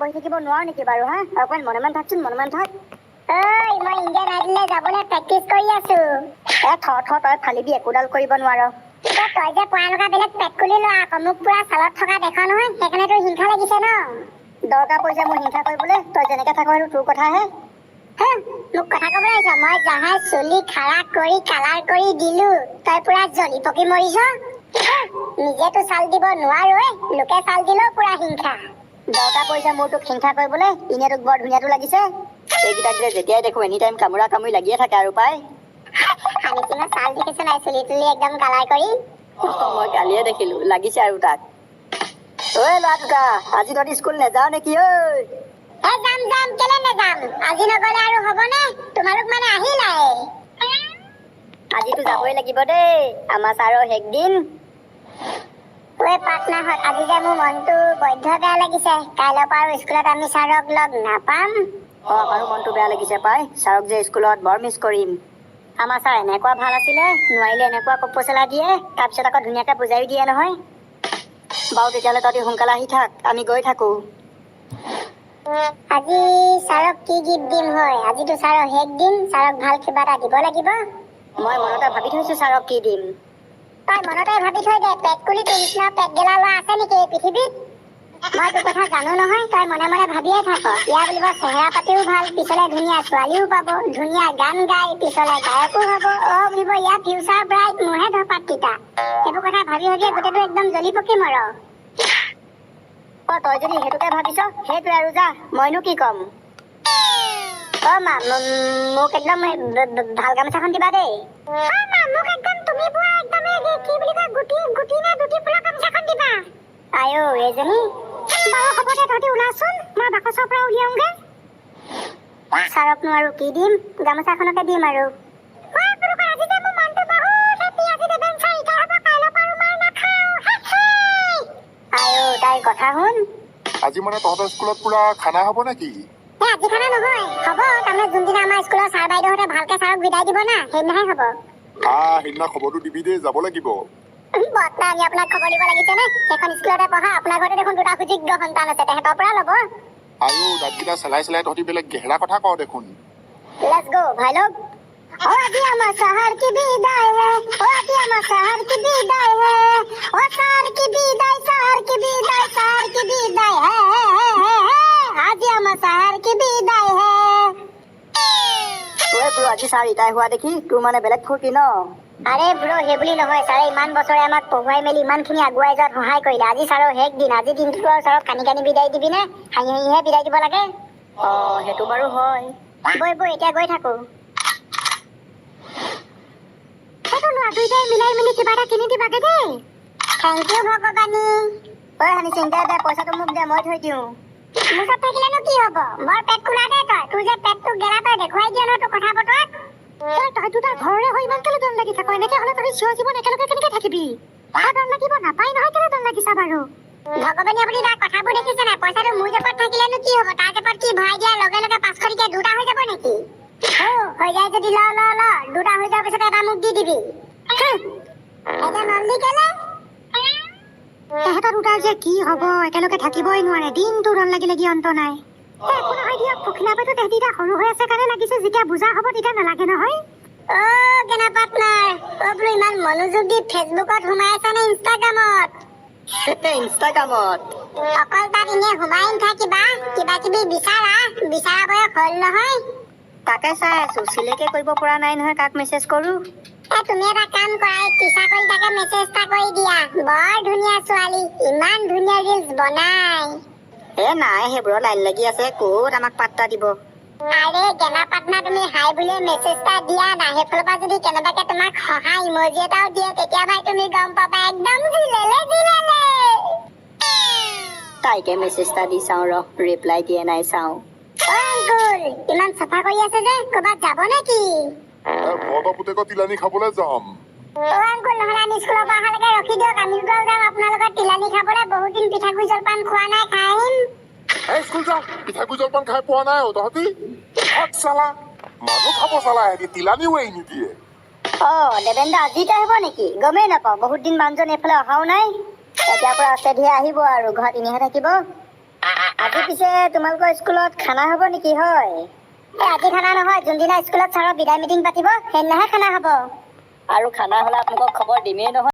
বহি থাকিব নোৱাৰো নেকি বাৰু হা অকমান মনে থাকচোন মনে থাক ঐ মই ইণ্ডিয়ান আইডলে যাবলৈ প্ৰেক্টিচ কৰি আছো তই ফালিবি একোডাল কৰিব নোৱাৰ তই যে পৰা লগা বেলেগ পেট খুলি লোৱা আকৌ মোক পুৰা চালত থকা দেখা নহয় সেইকাৰণে তোৰ হিংসা লাগিছে ন দৰকাৰ পৰিছে মোৰ হিংসা কৰিবলৈ তই যেনেকে থাক সেইটো তোৰ কথাহে মোক কথা ক'বলৈ আহিছ মই জাহাজ চুলি খাৰা কৰি কালাৰ কৰি দিলো তই পুৰা জ্বলি পকি মৰিছ নিজেতো চাল দিব নোৱাৰো লোকে চাল দিলেও পুৰা হিংসা দৰকাৰ পৰিছে মোৰ তোক হিংসা কৰিবলৈ ইনে তোক বৰ ধুনীয়াটো লাগিছে এইকেইটাক যে যেতিয়াই দেখো এনি টাইম কামুৰা কামুৰি লাগিয়ে থাকে আৰু পাই নিচিনা চাল দেখিছ নাই চুলি তুলি একদম কালাৰ কৰি মই কালিয়ে দেখিলো লাগিছে আৰু তাক ঐ ল'ৰা দুটা আজি তহঁতি স্কুল নেযাও নেকি ঐ যাম কেলে নেযাম আজি নগলে আৰু হ'বনে তোমালোক মানে আহিলাই আজিতো যাবই লাগিব দেই আমাৰ ছাৰৰ শেষ দিন ঐ পাটনাহত আজি যে মোৰ মনটো বৈধ্য বেয়া লাগিছে কাইলৈৰ পৰা আৰু স্কুলত আমি ছাৰক লগ নাপাম আমাৰো মনটো বেয়া লাগিছে পাই ছাৰক যে স্কুলত বৰ মিছ কৰিম আমাৰ ছাৰ এনেকুৱা ভাল আছিলে নোৱাৰিলে এনেকুৱা কপচলা দিয়ে তাৰপিছত আকৌ ধুনীয়াকৈ বুজাই দিয়ে নহয় বাৰু তেতিয়াহ'লে তহঁতি সোনকালে আহি থাক আমি গৈ থাকো আজি ছাৰক কি গিফ্ট দিম হয় আজিতো ছাৰৰ শেষ দিন ছাৰক ভাল কিবা এটা দিব লাগিব মই মনতে ভাবি থৈছো ছাৰক কি দিম তই মনতে ভাবি থৈ দে পেট কুলি তোৰ নিচিনা পেট গেলা ল'ৰা আছে নেকি এই পৃথিৱীত মই তোৰ কথা জানো নহয় তই মনে ভাবিয়ে থাক ইয়াৰ বুলিব চেহেৰা পাতিও ভাল পিছলে ধুনীয়া ছোৱালীও পাব ধুনীয়া গান গাই পিছলে গায়কো হ'ব বুলিব ইয়াৰ ফিউচাৰ ব্ৰাইট মোৰহে ধপাত তিতা সেইবোৰ কথা ভাবিয়ে গোটেইটো একদম জ্বলি পকি মৰ তই যদি সেইটোকে ভাবিছ সেইটোৱে আৰু যা মইনো কি ক'ম মা মোক একদম ভাল গামোচাখন দিবা দেই মোক একদম তুমি পোৱা একদম কি বুলি কয় গুটি নে দুটি ফুলৰ গামোচাখন দিবা আইও এইজনী বাৰু হ'ব দে তহঁতি ওলাচোন মই বাকচৰ পৰা উলিয়াওঁগে ছাৰকনো আৰু কি দিম গামোচাখনকে দিম আৰু তাইৰ কথা শুন আজি মানে তহঁতৰ স্কুলত পুৰা খানা হ'ব নেকি আজি খানা নহয় হ'ব তাৰমানে যোনদিনা আমাৰ স্কুলৰ ছাৰ বাইদেউহঁতে ভালকে ছাৰক বিদায় দিব না সেইদিনাহে হ'ব সেইদিনা খবৰটো দিবি দেই যাব লাগিব বৰ্তা আমি আপোনাক খবৰ দিব লাগিছে নে সেইখন স্কুলতে পঢ়া আপোনাৰ ঘৰতে দেখোন দুটা সুযোগ্য সন্তান আছে তেহেঁতৰ পৰা ল'ব দাঁতকেইটা চেলাই তহঁতি বেলেগ গেহেৰা কথা কওঁ দেখোন লেটছ গো ভাই লোগ আজি আমাৰ শহৰ কি বিদায় হে আজি আমাৰ শহৰ কি বিদায় হে শহৰ কি বিদায় শহৰ কি বিদায় শহৰ কি বিদায় হে আজি আমাৰ শহৰ কি বিদায় হে তোৰ আজি ছাৰ ৰিটায়াৰ হোৱা দেখি তোৰ মানে বেলেগ ফূৰ্তি ন আৰে ব্ৰ সেইবুলি নহয় ছাৰে ইমান বছৰে আমাক পঢ়ুৱাই মেলি ইমানখিনি আগুৱাই যোৱাত সহায় কৰিলে আজি ছাৰৰ শেষ দিন আজি দিনটো আৰু ছাৰক কানি বিদায় দিবি নে হাঁহিহে বিদায় দিব লাগে সেইটো বাৰু হয় বৈ এতিয়া গৈ থাকো সেইটো লোৱা দুইটাই মিলাই মিলি কিবা এটা কিনি দিবাগে দেই থেংক ইউ ভগৱানী হানি চিন্তা দে পইচাটো মোক দে মই থৈ দিওঁ মোৰ ওচৰত থাকিলেনো কি হ'ব বৰ পেট খোলা দে তোৰ যে পেটটো গেলা তই দেখুৱাই দিয়া ন তোৰ কথা বতৰাত তই দুটা ঘৰৰে হৈ ইমান কেলে দম লাগি থাক এনেকে হ'লে তই চিৰ জীৱন একেলগে কেনেকে থাকিবি দম লাগিব নাপাই নহয় কেলে দম লাগিছা বাৰু ভগৱানী আপুনি তাৰ কথাবোৰ দেখিছে নাই পইচাটো মোৰ জেপত থাকিলেনো কি হ'ব তাৰ জেপত কি ভৰাই দিয়াৰ লগে 500 টকীয়া দুটা হৈ যাব নেকি হৈ যায় যদি ল দুটা হৈ যোৱাৰ পিছত এটা মোক দি দিবি এটা নল্লি কেলে তেহেঁতৰ দুটাৰ যে কি হ'ব একেলগে থাকিবই নোৱাৰে দিনটো ৰন লাগি অন্ত নাই একো নহয় দিয়ক পখিলাবাইটো তেহেঁতি এতিয়া সৰু হৈ আছে কাৰণে লাগিছে যেতিয়া বুজা হ'ব তেতিয়া নালাগে নহয় কেনা পাৰ্টনাৰ বোলো ইমান মনোযোগ দি ফেচবুকত সোমাই আছা নে ইনষ্টাগ্ৰামত অকল তাত এনে সোমাই নাথাকিবা কিবা কিবি বিচাৰা বয়স হ'ল নহয় তাকে চাই আছো চিলেকে কৰিব পৰা নাই নহয় কাক মেছেজ কৰো তুমি এটা কাম কৰা পিছা কৰি তাকে মেছেজ এটা কৰি দিয়া বৰ ধুনীয়া ছোৱালী ইমান ধুনীয়া ৰিলছ বনাই নাই সেইবোৰৰ লাইন লাগি আছে ক'ত আমাক পাত্তা দিব আৰে কেনা পাটনা তুমি হাই বুলি মেছেজ এটা দিয়া না সেইফালৰ পৰা যদি কেনেবাকে তোমাক সহায় ইমজি এটাও দিয়ে তেতিয়া ভাই তুমি গম পাবা একদম জিলেলে তাইকে মেছেজ এটা দি চাওঁ ৰিপ্লাই দিয়ে নাই চাওঁ আংকুল ইমান চাফা কৰি আছে যে ক'ৰবাত যাব নেকি ভগৰ পুতেকৰ তিলানী খাবলৈ যাম আংকুল নহ'লে আমি স্কুলৰ পৰা অহালৈকে ৰখি দিয়ক আমি দুটাও যাম আপোনাৰ লগত তিলানী খাবলৈ বহুত দিন পিঠাগুৰি জলপান খোৱা নাই খাই আহিম স্কুল যাম পিঠাগুৰি জলপান খাই পোৱা নাই তহঁতি চালা মানুহ খাব চালা হেৰি তিলানীও এৰি নিদিয়ে দেবেন দা আজি হ'ব নেকি গমেই নাপাওঁ বহুত দিন মানুহজন এইফালে অহাও নাই এতিয়াৰ পৰা আছে ধীৰে আহিব আৰু ঘৰত এনেহে থাকিব আজি পিছে তোমালোকৰ স্কুলত খানা হ'ব নেকি হয়? আজি খানা নহয়, যোনদিনা স্কুলত ছাৰৰ বিদায় মিটিং পাতিব সেইদিনাহে খানা হ'ব। আৰু খানা হ'লে আপোনালোকক খবৰ দিমেই নহয়।